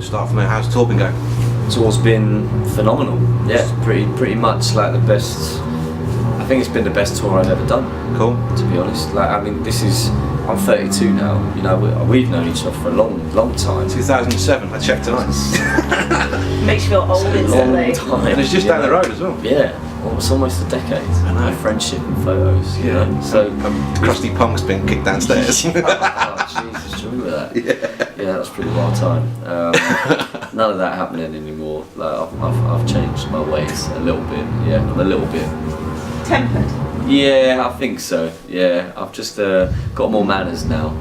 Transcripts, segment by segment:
start from there. How's the tour been going? Tour's been phenomenal. Yeah, pretty much like the best. I think it's been the best tour I've ever done. Cool. To be honest, like I mean, I'm 32 now. You know, we've known each other for a long time. 2007. I checked tonight. Makes you feel old instantly. Long time. And it's just down the road as well. Yeah. Well, it's almost a decade. I know. Friendship and photos. You know? So Crusty Punk's been kicked downstairs. oh, Jesus, do you remember that? Yeah, that was pretty wild time. None of that happening anymore. Like I've changed my ways a little bit. Yeah, I'm a little bit Tempered. Yeah, I think so. Yeah, I've just got more manners now.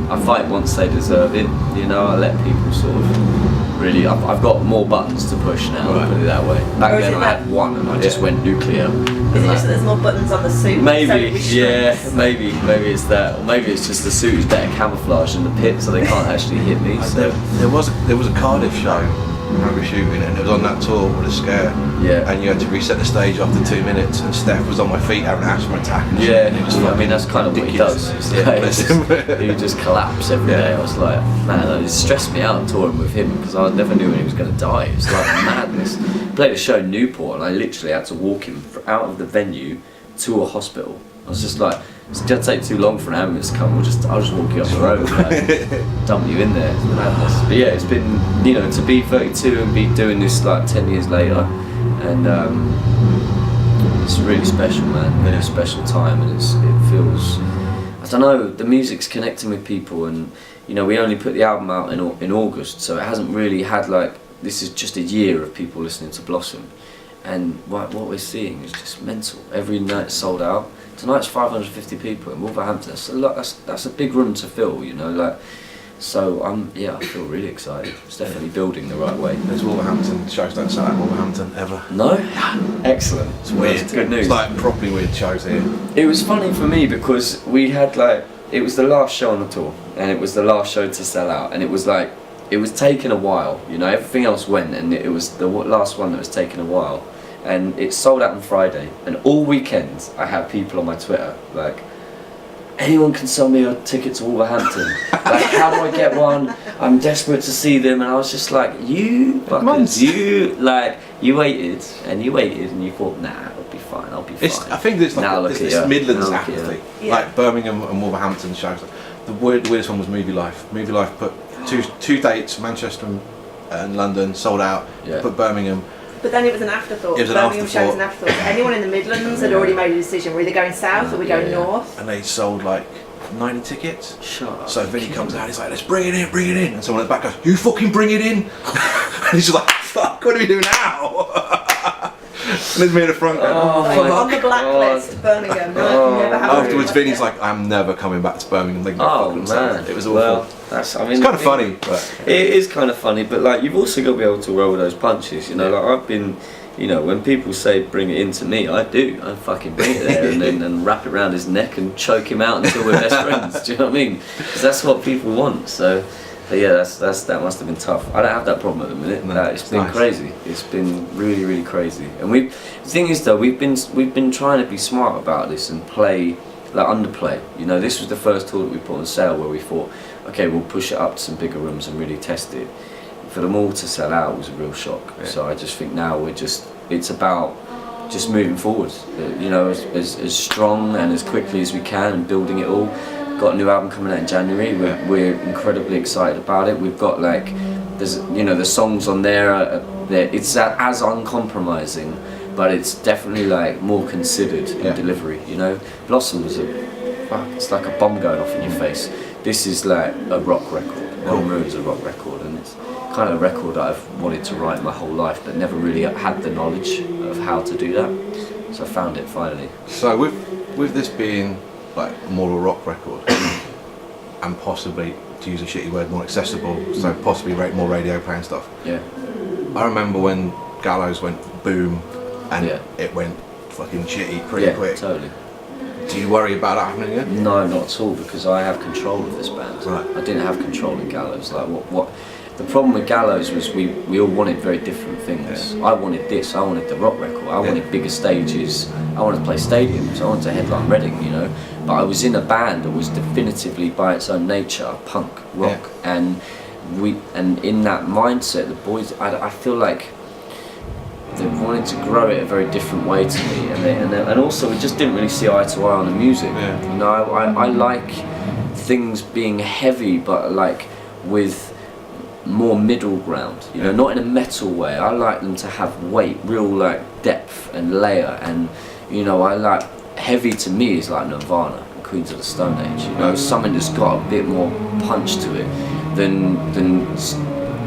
I fight once they deserve it. You know, I let people sort of really. I've got more buttons to push now. Right. Put it that way. Back then I had one, and I just went nuclear. Is it just that there's more buttons on the suit? Maybe, so yeah, maybe it's that, or maybe it's just the suit is better camouflage in the pit, so they can't actually hit me. So there was a Cardiff show. I remember shooting it, and it was on that tour with a scare. Yeah. And you had to reset the stage after 2 minutes, and Steph was on my feet having an asthma attack. And yeah, and it was I mean that's kind of what he does. He just collapse every day. I was like, man, it stressed me out touring with him because I never knew when he was going to die. It was like madness. Played a show in Newport, and I literally had to walk him out of the venue to a hospital. I was just like, it's going to take too long for an ambulance to come. I'll just walk you up the road, like, dump you in there. It's madness. But yeah, it's been, you know, to be 32 and be doing this like 10 years later, and it's really special, man. Really special time, and it feels. I don't know. The music's connecting with people, and you know, we only put the album out in August, so it hasn't really had like. This is just a year of people listening to Blossom, and what we're seeing is just mental. Every night's sold out. Tonight's 550 people in Wolverhampton. That's a lot. That's a big room to fill, you know. Like, so I feel really excited. It's definitely building the right way. There's Wolverhampton shows don't sell out Wolverhampton ever. No, excellent. It's weird. That's good news. It's like properly weird shows here. It was funny for me because we had it was the last show on the tour, and it was the last show to sell out, and it was taking a while. You know, everything else went, and it was the last one that was taking a while. And it sold out on Friday, and all weekend I had people on my Twitter like, anyone can sell me a ticket to Wolverhampton. Like, how do I get one? I'm desperate to see them. And I was just like, you fuckers, you waited and you thought, nah, I'll be fine. I think it's like this Midlands apathy. Yeah. Like Birmingham and Wolverhampton shows. The weirdest one was Movie Life. Movie Life put two dates, Manchester and London, sold out. Yeah. Put Birmingham. But then it was an afterthought. It was an Birmingham afterthought. show was an afterthought. Anyone in the Midlands had already made a decision. We're either going south or we're going north. And they sold like 90 tickets. Shut up. So Vinny comes out, he's like, let's bring it in. And someone at the back goes, you fucking bring it in. And he's just like, fuck, what do we do now? And there's me at the front going, On the blacklist, Birmingham. Never happened. Afterwards, Vinny's like, I'm never coming back to Birmingham. They can go fuck themselves. Man, It was awful. well, it's kind of funny. But it is kind of funny, but like you've also got to be able to roll with those punches. You know, like I've been. You know, when people say bring it in to me, I do. I fucking bring it there and then wrap it around his neck and choke him out until we're best friends. Do you know what I mean? Because that's what people want. So, but yeah, that must have been tough. I don't have that problem at the minute. No, It's been crazy. It's been really, really crazy. And the thing is though, we've been trying to be smart about this and play, like underplay. You know, this was the first tour that we put on sale where we thought, okay, we'll push it up to some bigger rooms and really test it. For them all to sell out was a real shock. Yeah. So I just think now it's about just moving forward, you know, as strong and as quickly as we can, and building it all. Got a new album coming out in January. We're incredibly excited about it. We've got there's the songs on there. It's as uncompromising, but it's definitely like more considered in delivery. You know, Blossom was it's like a bomb going off in your face. This is like a rock record. One Room's a rock record, and it's kind of a record that I've wanted to write my whole life, but never really had the knowledge of how to do that. So I found it finally. So with this being like more of a rock record, and possibly, to use a shitty word, more accessible, so possibly more radio play and stuff. Yeah. I remember when Gallows went boom, and it went fucking shitty pretty quick. Totally. Do you worry about that happening again? No, not at all, because I have control of this band. Right. I didn't have control in Gallows. Like what the problem with Gallows was we all wanted very different things. I wanted this, I wanted the rock record, I wanted bigger stages, I wanted to play stadiums, I wanted to headline Reading, you know. But I was in a band that was definitively by its own nature punk rock, and and in that mindset, the boys, I feel like they wanted to grow it a very different way to me, and also we just didn't really see eye to eye on the music. Yeah. You know, I like things being heavy, but like with more middle ground. You know, not in a metal way. I like them to have weight, real like depth and layer, and you know, I like heavy to me is like Nirvana, Queens of the Stone Age. You know, something that's got a bit more punch to it than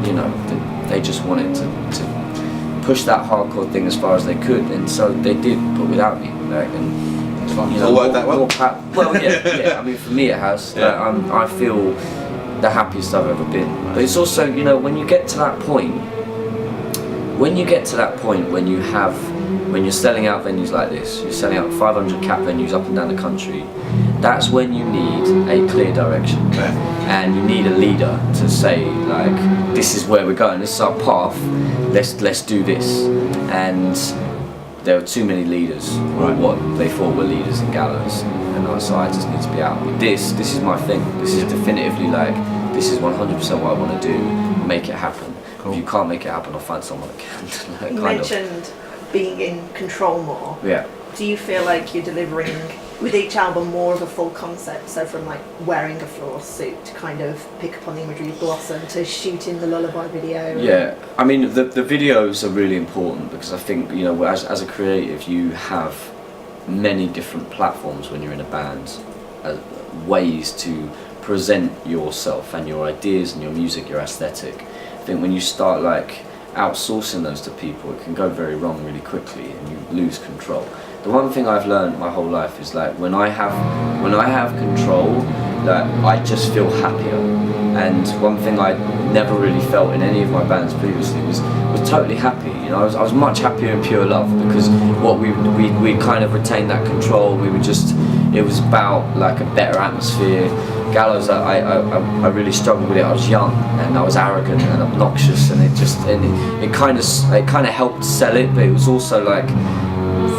you know. They just wanted to push that hardcore thing as far as they could, and so they did, but without me. Like, and It's fun. you It's know, all worked that well. well, yeah. I mean, for me, it has. Yeah. I feel the happiest I've ever been. But it's also, you know, when you get to that point, when you're selling out venues like this, you're selling out 500 cap venues up and down the country. That's when you need a clear direction, and you need a leader to say like, this is where we're going, this is our path, let's do this. And there were too many leaders, or what they thought were leaders in Gallows, and so I just need to be out. But this is my thing. This is definitively like, this is 100% what I want to do. Make it happen. Cool. If you can't make it happen, I'll find someone that can. Like, You mentioned being in control more. Yeah. Do you feel like you're delivering with each album more of a full concept? So from like wearing a floral suit to kind of pick up on the imagery of Blossom to shooting the Lullaby video. Yeah, I mean the videos are really important because I think, you know, as a creative you have many different platforms when you're in a band, ways to present yourself and your ideas and your music, your aesthetic. I think when you start like outsourcing those to people, it can go very wrong really quickly and you lose control. The one thing I've learned my whole life is like when I have control, like I just feel happier. And one thing I never really felt in any of my bands previously was totally happy. You know, I was much happier in Pure Love because what we kind of retained that control. We were just, it was about like a better atmosphere. Gallows, I really struggled with it. I was young and I was arrogant and obnoxious, and it kind of helped sell it, but it was also like,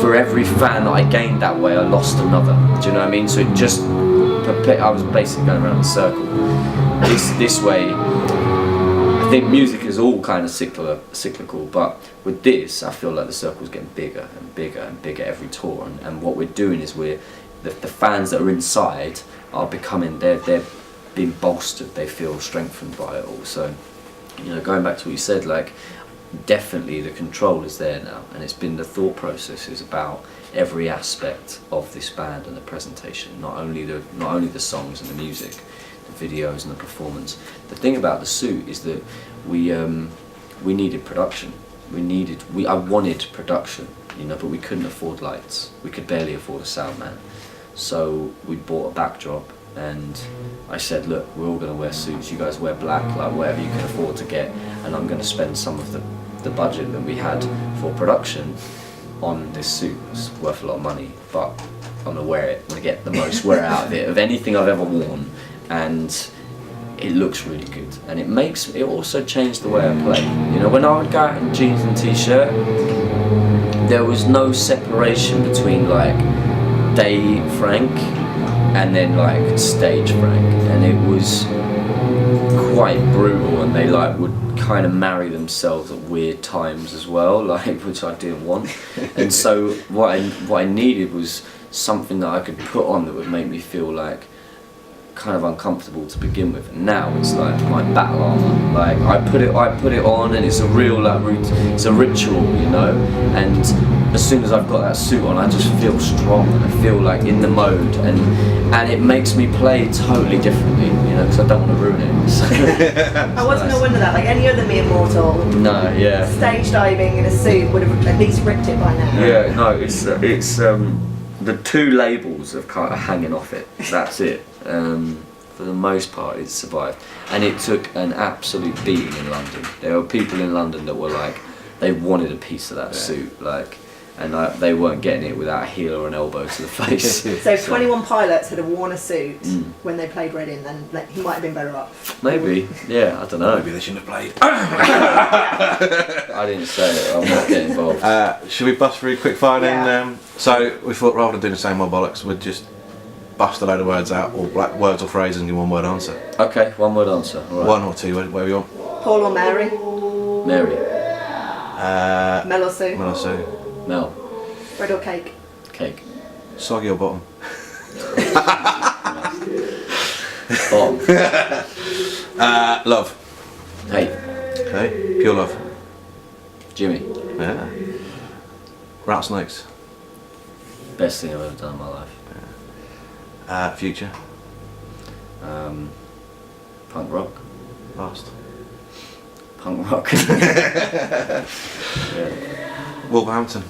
for every fan that I gained that way, I lost another. Do you know what I mean? So it just, I was basically going around in a circle. This way, I think music is all kind of cyclical, but with this, I feel like the circle's getting bigger and bigger and bigger every tour, and what we're doing is the fans that are inside are becoming, they're being bolstered, they feel strengthened by it all. So, you know, going back to what you said, like, definitely the control is there now, and it's been the thought process is about every aspect of this band and the presentation, not only the songs and the music, the videos and the performance. The thing about the suit is that we needed production. I wanted production, you know, but we couldn't afford lights. We could barely afford a sound man. So we bought a backdrop, and I said, look, we're all going to wear suits, you guys wear black, like whatever you can afford to get, and I'm going to spend some of the budget that we had for production on this suit. It's worth a lot of money, but I'm going to wear it, I'm going to get the most wear out of it, of anything I've ever worn, and it looks really good. And it also changed the way I play. You know, when I would go out in jeans and t-shirt, there was no separation between like day Frank and then like stage Frank, and it was quite brutal, and they like would kind of marry themselves at weird times as well, like, which I didn't want. And so what I needed was something that I could put on that would make me feel like kind of uncomfortable to begin with, and now it's like my battle armor. Like I put it on, and it's a real like it's a ritual, you know. And as soon as I've got that suit on, I just feel strong, and I feel like in the mode, and it makes me play totally differently, you know, because I don't want to ruin it. So, I wasn't no wonder that. Like any other mere mortal, no, yeah, stage diving in a suit would have at least ripped it by now. yeah, no, it's the two labels are kind of hanging off it. That's it. For the most part, it survived, and it took an absolute beating in London. There were people in London that were like, they wanted a piece of that suit, like, and like, they weren't getting it without a heel or an elbow to the face. So if 21 Pilots had worn a suit when they played Reading, then like, he might have been better off. Maybe, yeah, I don't know. Maybe they shouldn't have played. I didn't say it. I'm not getting involved. Should we bust through quick fire then? Yeah. So we thought rather than doing the same old bollocks, we'd just bust a load of words out, or like words or phrases, and give one word answer. Okay, one word answer. All right. One or two, where you want? Paul or Mary? Mary. Mel or Sue? Mel or Sue? Mel. Bread or cake? Cake. Soggy or bottom? Bottom. Love. Hate. Okay. Pure love. Jimmy. Yeah. Rattlesnakes. Best thing I've ever done in my life. Future. Punk rock. Past. Punk rock. Yeah. Wolverhampton.